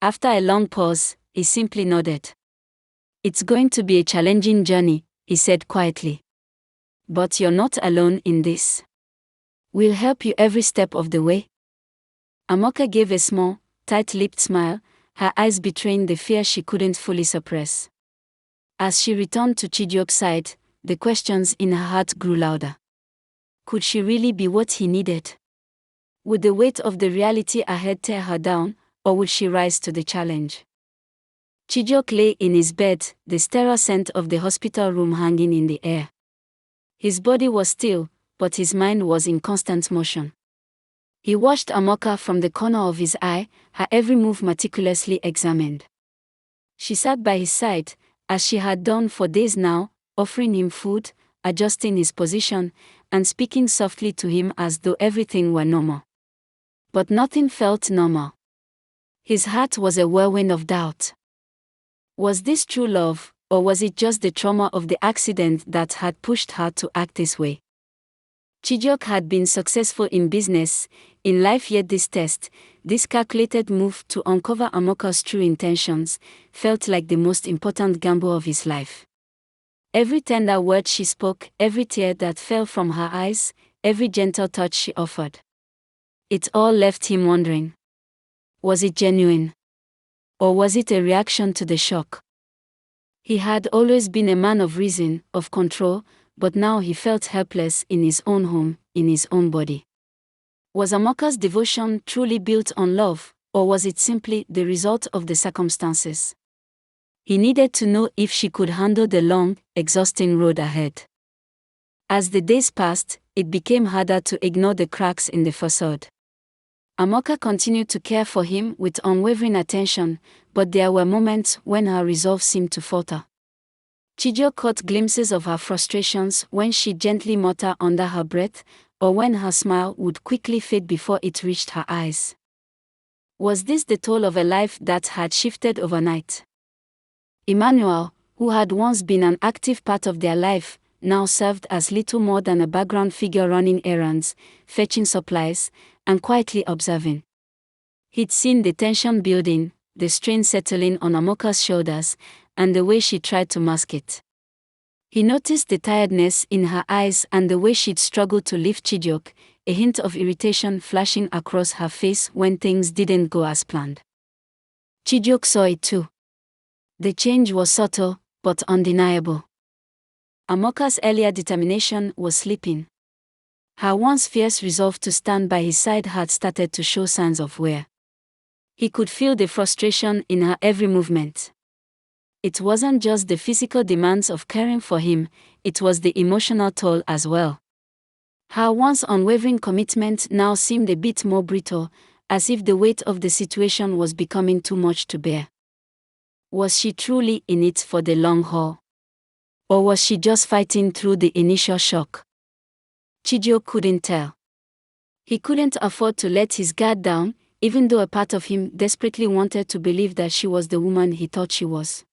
After a long pause, he simply nodded. "It's going to be a challenging journey," he said quietly. "But you're not alone in this. We'll help you every step of the way." Amoka gave a small, tight-lipped smile, her eyes betraying the fear she couldn't fully suppress. As she returned to Chijioke's side, the questions in her heart grew louder. Could she really be what he needed? Would the weight of the reality ahead tear her down, or would she rise to the challenge? Chijioke lay in his bed, the sterile scent of the hospital room hanging in the air. His body was still, but his mind was in constant motion. He watched Amoka from the corner of his eye, her every move meticulously examined. She sat by his side, as she had done for days now, offering him food, adjusting his position, and speaking softly to him as though everything were normal. But nothing felt normal. His heart was a whirlwind of doubt. Was this true love, or was it just the trauma of the accident that had pushed her to act this way? Chijioke had been successful in business, in life, yet this test, this calculated move to uncover Amoka's true intentions, felt like the most important gamble of his life. Every tender word she spoke, every tear that fell from her eyes, every gentle touch she offered. It all left him wondering. Was it genuine? Or was it a reaction to the shock? He had always been a man of reason, of control, but now he felt helpless in his own home, in his own body. Was Amoka's devotion truly built on love, or was it simply the result of the circumstances? He needed to know if she could handle the long, exhausting road ahead. As the days passed, it became harder to ignore the cracks in the facade. Amoka continued to care for him with unwavering attention, but there were moments when her resolve seemed to falter. Chijioke caught glimpses of her frustrations when she gently muttered under her breath, or when her smile would quickly fade before it reached her eyes. Was this the toll of a life that had shifted overnight? Emmanuel, who had once been an active part of their life, now served as little more than a background figure running errands, fetching supplies, and quietly observing. He'd seen the tension building, the strain settling on Amoka's shoulders, and the way she tried to mask it. He noticed the tiredness in her eyes and the way she'd struggled to lift Chijioke, a hint of irritation flashing across her face when things didn't go as planned. Chijioke saw it too. The change was subtle, but undeniable. Amoka's earlier determination was slipping. Her once fierce resolve to stand by his side had started to show signs of wear. He could feel the frustration in her every movement. It wasn't just the physical demands of caring for him, it was the emotional toll as well. Her once unwavering commitment now seemed a bit more brittle, as if the weight of the situation was becoming too much to bear. Was she truly in it for the long haul? Or was she just fighting through the initial shock? Chijioke couldn't tell. He couldn't afford to let his guard down, even though a part of him desperately wanted to believe that she was the woman he thought she was.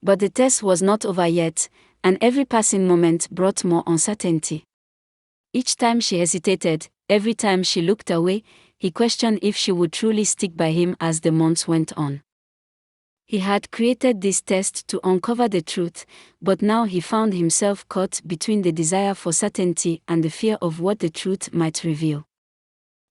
But the test was not over yet, and every passing moment brought more uncertainty. Each time she hesitated, every time she looked away, he questioned if she would truly stick by him as the months went on. He had created this test to uncover the truth, but now he found himself caught between the desire for certainty and the fear of what the truth might reveal.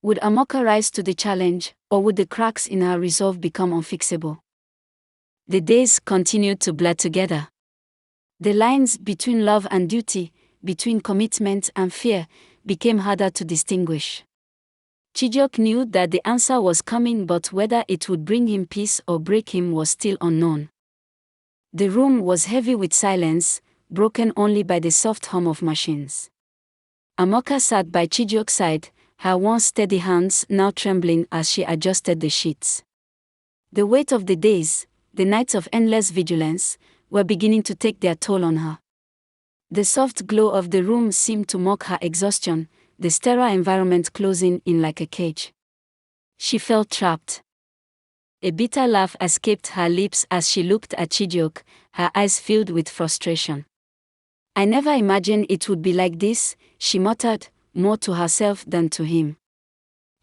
Would Amoka rise to the challenge, or would the cracks in her resolve become unfixable? The days continued to blur together. The lines between love and duty, between commitment and fear, became harder to distinguish. Chijioke knew that the answer was coming, but whether it would bring him peace or break him was still unknown. The room was heavy with silence, broken only by the soft hum of machines. Amoka sat by Chijioke's side, her once steady hands now trembling as she adjusted the sheets. The weight of the days, the nights of endless vigilance, were beginning to take their toll on her. The soft glow of the room seemed to mock her exhaustion, the sterile environment closing in like a cage. She felt trapped. A bitter laugh escaped her lips as she looked at Chijioke, her eyes filled with frustration. "I never imagined it would be like this," she muttered, more to herself than to him.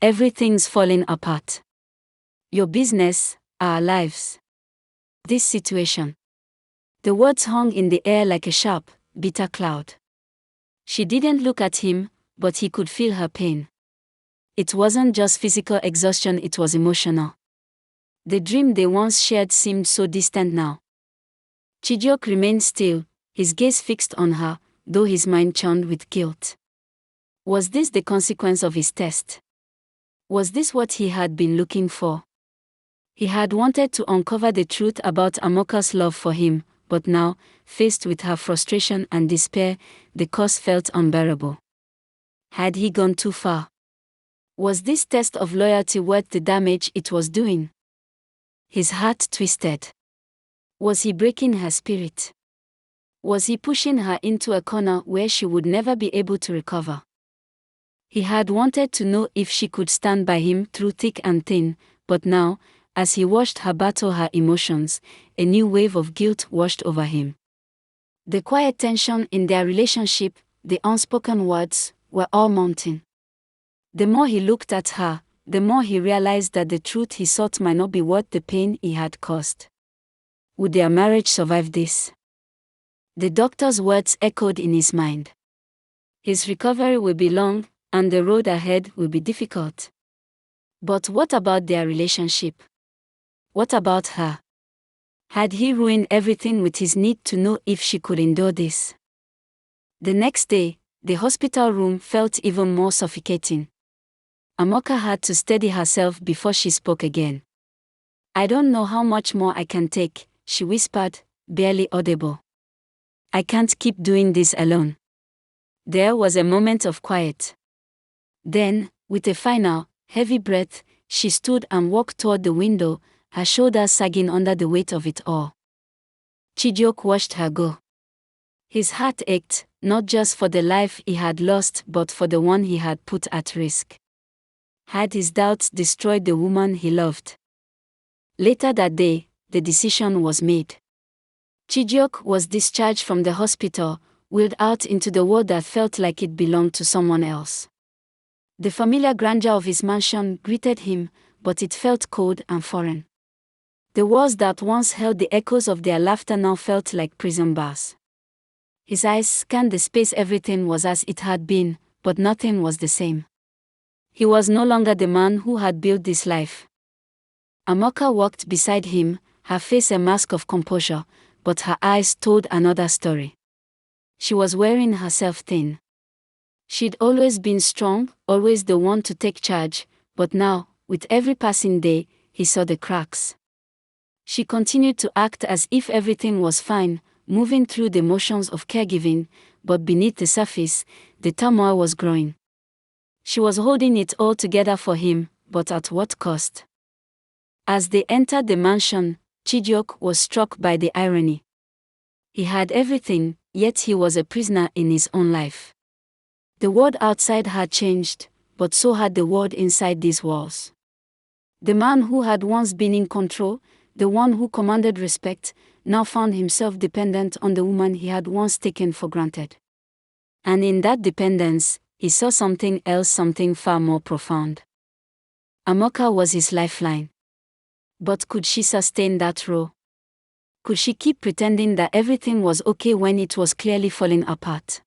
"Everything's falling apart. Your business, our lives. This situation. The words hung in the air like a sharp, bitter cloud. She didn't look at him, but he could feel her pain. It wasn't just physical exhaustion, it was emotional. The dream they once shared seemed so distant now. Chidyok remained still, his gaze fixed on her, though his mind churned with guilt. Was this the consequence of his test? Was this what he had been looking for? He had wanted to uncover the truth about Amoka's love for him, but now, faced with her frustration and despair, the cost felt unbearable. Had he gone too far? Was this test of loyalty worth the damage it was doing? His heart twisted. Was he breaking her spirit? Was he pushing her into a corner where she would never be able to recover? He had wanted to know if she could stand by him through thick and thin, but now, as he watched her battle her emotions, a new wave of guilt washed over him. The quiet tension in their relationship, the unspoken words, were all mounting. The more he looked at her, the more he realized that the truth he sought might not be worth the pain he had caused. Would their marriage survive this? The doctor's words echoed in his mind. His recovery will be long, and the road ahead will be difficult. But what about their relationship? What about her? Had he ruined everything with his need to know if she could endure this? The next day, the hospital room felt even more suffocating. Amoka had to steady herself before she spoke again. "I don't know how much more I can take," she whispered, barely audible. "I can't keep doing this alone." There was a moment of quiet. Then, with a final, heavy breath, she stood and walked toward the window, her shoulders sagging under the weight of it all. Chidyok watched her go. His heart ached, not just for the life he had lost but for the one he had put at risk. Had his doubts destroyed the woman he loved? Later that day, the decision was made. Chidyok was discharged from the hospital, wheeled out into the world that felt like it belonged to someone else. The familiar grandeur of his mansion greeted him, but it felt cold and foreign. The walls that once held the echoes of their laughter now felt like prison bars. His eyes scanned the space. Everything was as it had been, but nothing was the same. He was no longer the man who had built this life. Amoka walked beside him, her face a mask of composure, but her eyes told another story. She was wearing herself thin. She'd always been strong, always the one to take charge, but now, with every passing day, he saw the cracks. She continued to act as if everything was fine, moving through the motions of caregiving, but beneath the surface, the turmoil was growing. She was holding it all together for him, but at what cost? As they entered the mansion, Chidyok was struck by the irony. He had everything, yet he was a prisoner in his own life. The world outside had changed, but so had the world inside these walls. The man who had once been in control, the one who commanded respect, now found himself dependent on the woman he had once taken for granted. And in that dependence, he saw something else, something far more profound. Amoka was his lifeline. But could she sustain that role? Could she keep pretending that everything was okay when it was clearly falling apart?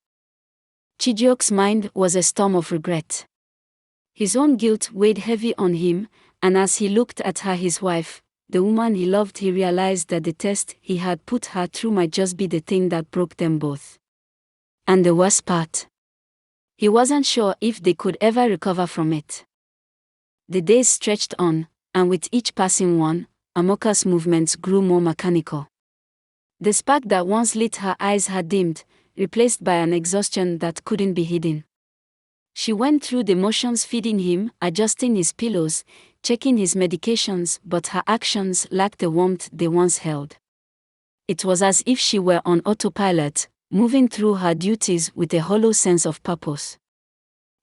Chidyok's mind was a storm of regret. His own guilt weighed heavy on him, and as he looked at her, his wife, the woman he loved, he realized that the test he had put her through might just be the thing that broke them both. And the worst part? He wasn't sure if they could ever recover from it. The days stretched on, and with each passing one, Amoka's movements grew more mechanical. The spark that once lit her eyes had dimmed, replaced by an exhaustion that couldn't be hidden. She went through the motions, feeding him, adjusting his pillows, checking his medications, but her actions lacked the warmth they once held. It was as if she were on autopilot, moving through her duties with a hollow sense of purpose.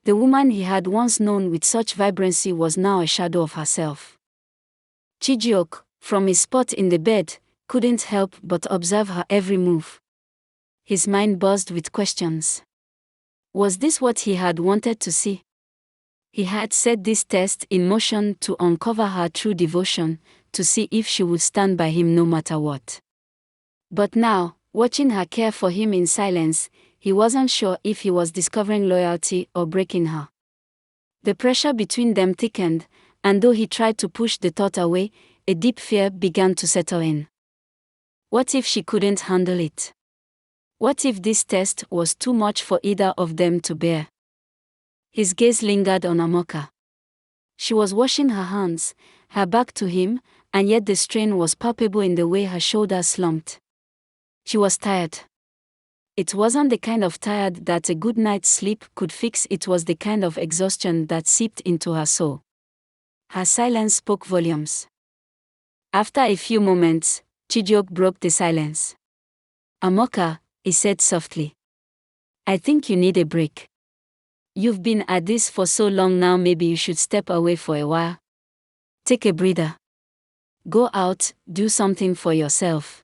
The woman he had once known with such vibrancy was now a shadow of herself. Chidyok, from his spot in the bed, couldn't help but observe her every move. His mind buzzed with questions. Was this what he had wanted to see? He had set this test in motion to uncover her true devotion, to see if she would stand by him no matter what. But now, watching her care for him in silence, he wasn't sure if he was discovering loyalty or breaking her. The pressure between them thickened, and though he tried to push the thought away, a deep fear began to settle in. What if she couldn't handle it? What if this test was too much for either of them to bear? His gaze lingered on Amoka. She was washing her hands, her back to him, and yet the strain was palpable in the way her shoulders slumped. She was tired. It wasn't the kind of tired that a good night's sleep could fix, it was the kind of exhaustion that seeped into her soul. Her silence spoke volumes. After a few moments, Chijioke broke the silence. "Amoka," he said softly. "I think you need a break. You've been at this for so long now, maybe you should step away for a while. Take a breather. Go out, do something for yourself."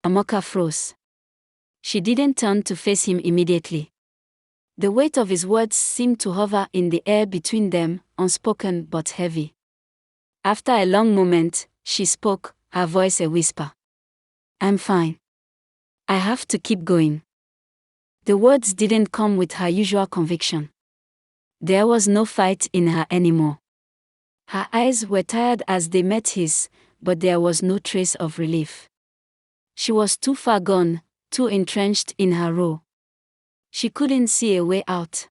Amoka froze. She didn't turn to face him immediately. The weight of his words seemed to hover in the air between them, unspoken but heavy. After a long moment, she spoke, her voice a whisper. "I'm fine. I have to keep going." The words didn't come with her usual conviction. There was no fight in her anymore. Her eyes were tired as they met his, but there was no trace of relief. She was too far gone, too entrenched in her role. She couldn't see a way out.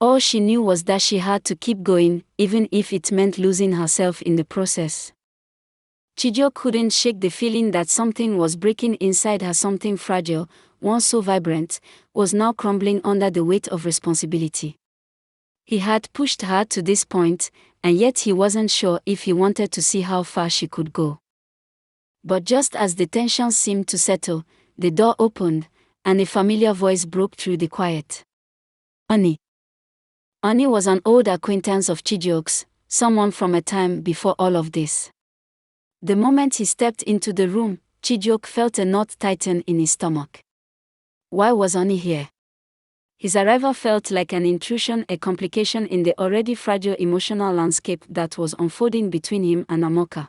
All she knew was that she had to keep going, even if it meant losing herself in the process. Chijioke couldn't shake the feeling that something was breaking inside her, something fragile, once so vibrant, was now crumbling under the weight of responsibility. He had pushed her to this point, and yet he wasn't sure if he wanted to see how far she could go. But just as the tension seemed to settle, the door opened, and a familiar voice broke through the quiet. "Oni." Oni was an old acquaintance of Chijioke's, someone from a time before all of this. The moment he stepped into the room, Chijioke felt a knot tighten in his stomach. Why was Oni here? His arrival felt like an intrusion, a complication in the already fragile emotional landscape that was unfolding between him and Amoka.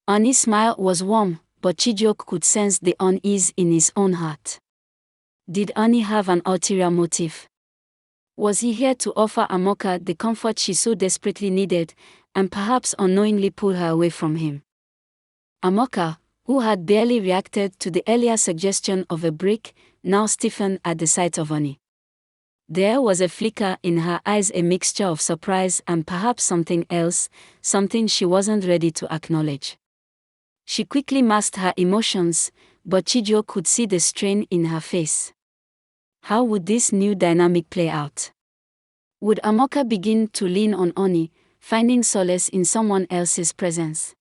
Oni's smile was warm, but Chijioke could sense the unease in his own heart. Did Oni have an ulterior motive? Was he here to offer Amoka the comfort she so desperately needed, and perhaps unknowingly pull her away from him? Amoka, who had barely reacted to the earlier suggestion of a break, now stiffened at the sight of Oni. There was a flicker in her eyes, a mixture of surprise and perhaps something else, something she wasn't ready to acknowledge. She quickly masked her emotions, but Chijioke could see the strain in her face. How would this new dynamic play out? Would Amoka begin to lean on Oni, finding solace in someone else's presence?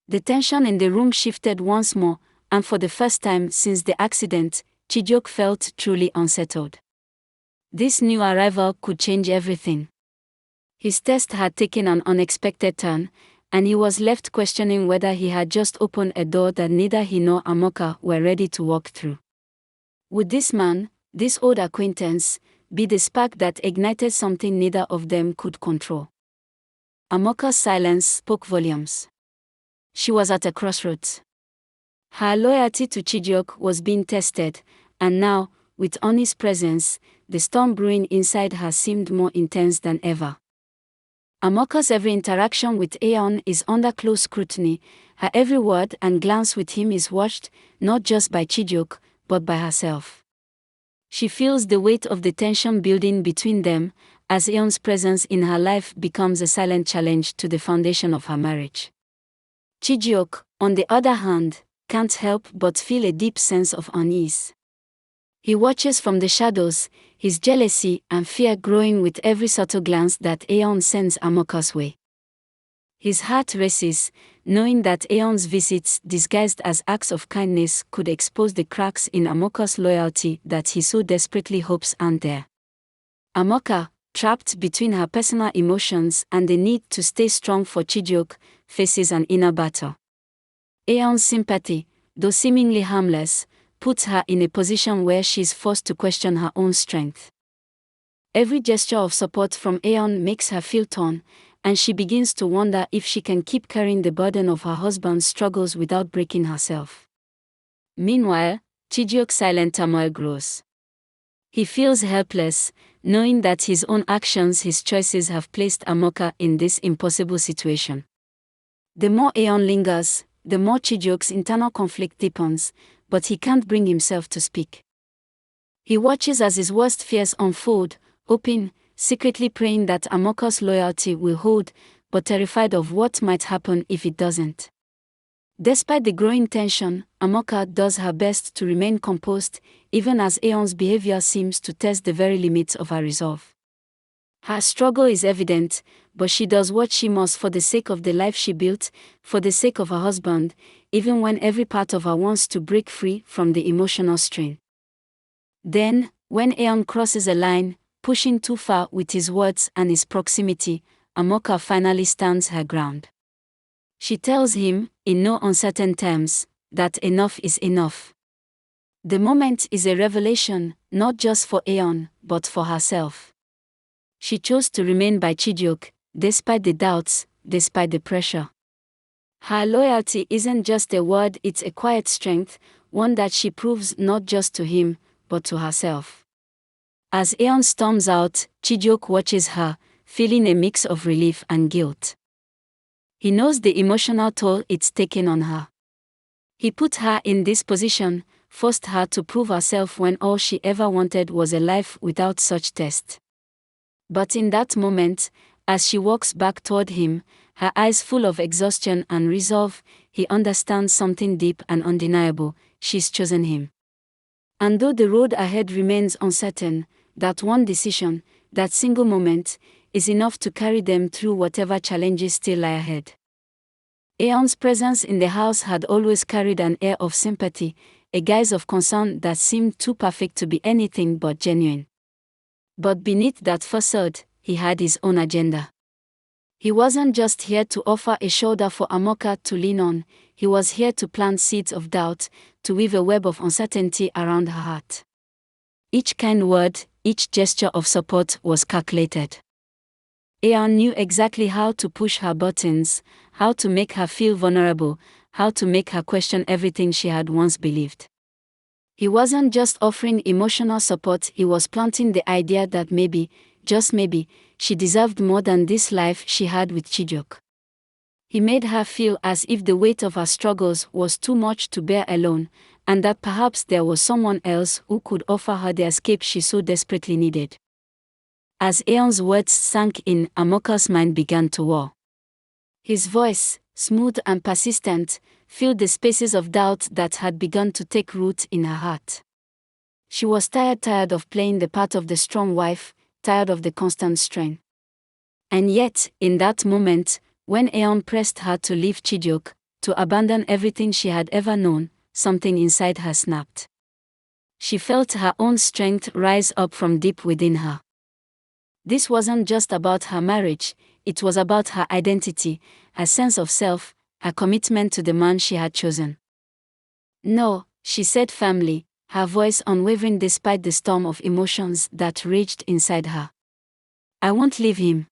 The tension in the room shifted once more, and for the first time since the accident, Chijioke felt truly unsettled. This new arrival could change everything. His test had taken an unexpected turn, and he was left questioning whether he had just opened a door that neither he nor Amoka were ready to walk through. Would this man, this old acquaintance, be the spark that ignited something neither of them could control? Amoka's silence spoke volumes. She was at a crossroads. Her loyalty to Chijioke was being tested, and now, with Oni's presence, the storm brewing inside her seemed more intense than ever. Amoka's every interaction with Aeon is under close scrutiny, her every word and glance with him is watched, not just by Chijioke, but by herself. She feels the weight of the tension building between them, as Aeon's presence in her life becomes a silent challenge to the foundation of her marriage. Chijioke, on the other hand, can't help but feel a deep sense of unease. He watches from the shadows, his jealousy and fear growing with every subtle glance that Aeon sends Amoka's way. His heart races, knowing that Aeon's visits disguised as acts of kindness could expose the cracks in Amoka's loyalty that he so desperately hopes aren't there. Amoka, trapped between her personal emotions and the need to stay strong for Chijioke, faces an inner battle. Aeon's sympathy, though seemingly harmless, puts her in a position where she's forced to question her own strength. Every gesture of support from Aeon makes her feel torn, and she begins to wonder if she can keep carrying the burden of her husband's struggles without breaking herself. Meanwhile, Chijioke's silent turmoil grows. He feels helpless, knowing that his own actions, his choices have placed Amoka in this impossible situation. The more Aeon lingers, the more Chijioke's internal conflict deepens, but he can't bring himself to speak. He watches as his worst fears unfold, hoping, secretly praying that Amoka's loyalty will hold, but terrified of what might happen if it doesn't. Despite the growing tension, Amoka does her best to remain composed, even as Aeon's behavior seems to test the very limits of her resolve. Her struggle is evident, but she does what she must for the sake of the life she built, for the sake of her husband, even when every part of her wants to break free from the emotional strain. Then, when Aeon crosses a line, pushing too far with his words and his proximity, Amoka finally stands her ground. She tells him, in no uncertain terms, that enough is enough. The moment is a revelation, not just for Aeon, but for herself. She chose to remain by Chijioke, despite the doubts, despite the pressure. Her loyalty isn't just a word, it's a quiet strength, one that she proves not just to him, but to herself. As Aeon storms out, Chijioke watches her, feeling a mix of relief and guilt. He knows the emotional toll it's taken on her. He put her in this position, forced her to prove herself when all she ever wanted was a life without such test. But in that moment, as she walks back toward him, her eyes full of exhaustion and resolve, he understands something deep and undeniable: she's chosen him. And though the road ahead remains uncertain, that one decision, that single moment, is enough to carry them through whatever challenges still lie ahead. Aeon's presence in the house had always carried an air of sympathy, a guise of concern that seemed too perfect to be anything but genuine. But beneath that facade, he had his own agenda. He wasn't just here to offer a shoulder for Amoka to lean on, he was here to plant seeds of doubt, to weave a web of uncertainty around her heart. Each kind word, each gesture of support was calculated. Aeon knew exactly how to push her buttons, how to make her feel vulnerable, how to make her question everything she had once believed. He wasn't just offering emotional support, he was planting the idea that maybe, just maybe, she deserved more than this life she had with Chijioke. He made her feel as if the weight of her struggles was too much to bear alone, and that perhaps there was someone else who could offer her the escape she so desperately needed. As Aeon's words sank in, Amoka's mind began to war. His voice, smooth and persistent, filled the spaces of doubt that had begun to take root in her heart. She was tired of playing the part of the strong wife, tired of the constant strain. And yet, in that moment, when Aeon pressed her to leave Chijioke, to abandon everything she had ever known, something inside her snapped. She felt her own strength rise up from deep within her. This wasn't just about her marriage, it was about her identity, her sense of self, her commitment to the man she had chosen. "No," she said firmly, her voice unwavering despite the storm of emotions that raged inside her. "I won't leave him.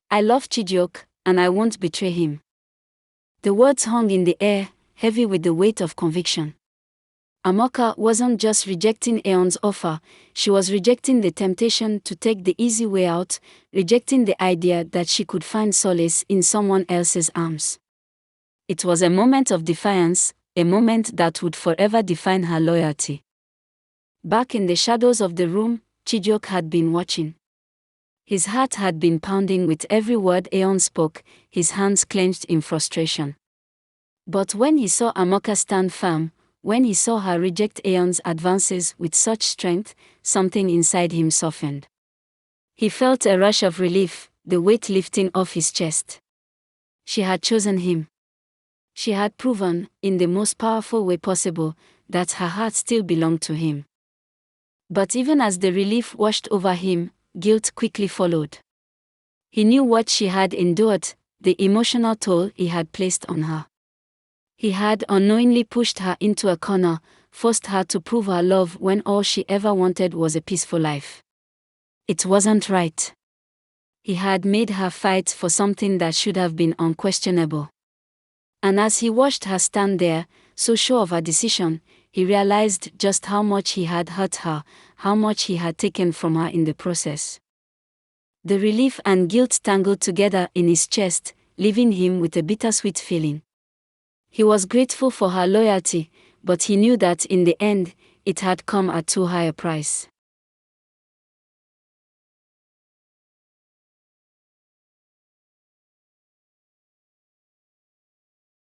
I love Chijioke, and I won't betray him." The words hung in the air, heavy with the weight of conviction. Amoka wasn't just rejecting Aeon's offer, she was rejecting the temptation to take the easy way out, rejecting the idea that she could find solace in someone else's arms. It was a moment of defiance, a moment that would forever define her loyalty. Back in the shadows of the room, Chijioke had been watching. His heart had been pounding with every word Aeon spoke, his hands clenched in frustration. But when he saw Amoka stand firm, when he saw her reject Aeon's advances with such strength, something inside him softened. He felt a rush of relief, the weight lifting off his chest. She had chosen him. She had proven, in the most powerful way possible, that her heart still belonged to him. But even as the relief washed over him, guilt quickly followed. He knew what she had endured, the emotional toll he had placed on her. He had unknowingly pushed her into a corner, forced her to prove her love when all she ever wanted was a peaceful life. It wasn't right. He had made her fight for something that should have been unquestionable. And as he watched her stand there, so sure of her decision, he realized just how much he had hurt her, how much he had taken from her in the process. The relief and guilt tangled together in his chest, leaving him with a bittersweet feeling. He was grateful for her loyalty, but he knew that in the end, it had come at too high a price.